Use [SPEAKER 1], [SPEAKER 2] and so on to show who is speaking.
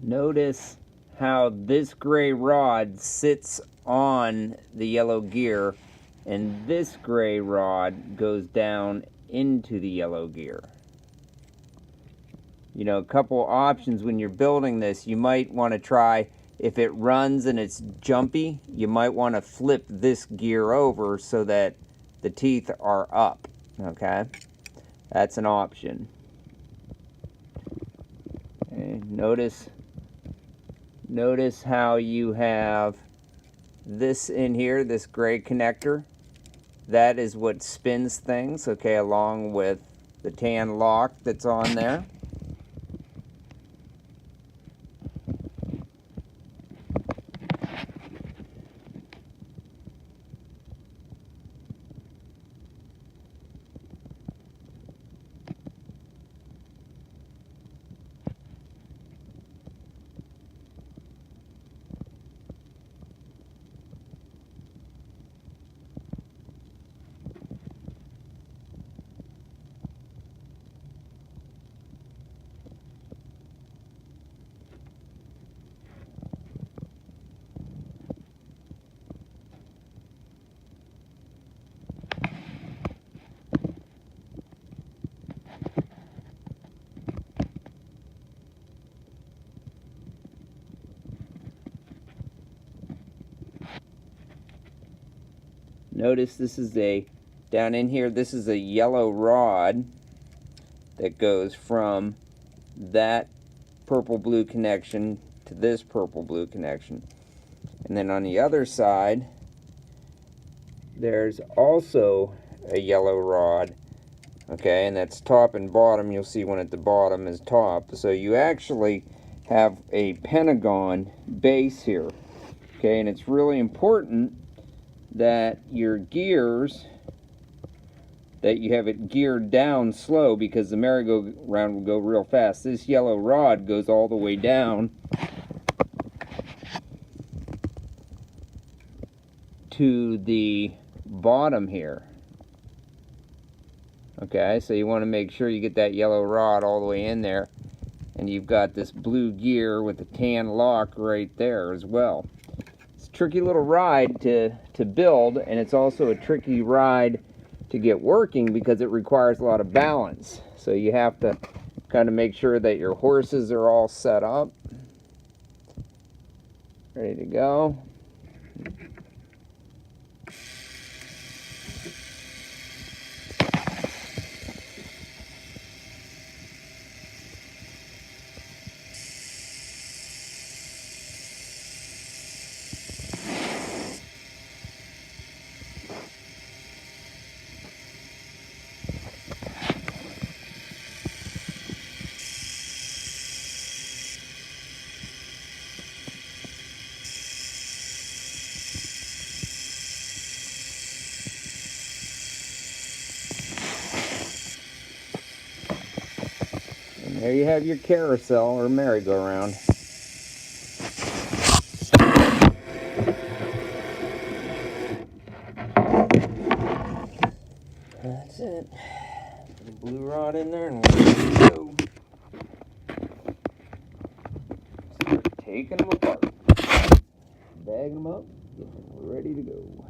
[SPEAKER 1] Notice how this gray rod sits on the yellow gear and this gray rod goes down into the yellow gear. You know, a couple options when you're building this, you might want to try, if it runs and it's jumpy, you might want to flip this gear over so that the teeth are up, okay? That's an option. Okay, notice how you have this in here, this gray connector. That is what spins things, okay, along with the tan lock that's on there. Notice this is down in here, this is a yellow rod that goes from that purple-blue connection to this purple-blue connection. And then on the other side, there's also a yellow rod, okay, and that's top and bottom. You'll see one at the bottom is top. So you actually have a pentagon base here, okay, and it's really important that your gears, that you have it geared down slow, because the merry-go-round will go real fast. This yellow rod goes all the way down to the bottom here. Okay, so you want to make sure you get that yellow rod all the way in there, and you've got this blue gear with the tan lock right there as well. It's a tricky little ride to build, and it's also a tricky ride to get working because it requires a lot of balance. So you have to kind of make sure that your horses are all set up, ready to go. And there you have your carousel or merry-go-round. That's it. Put the blue rod in there and we're ready to go. Start taking them apart. Bag them up, get them ready to go.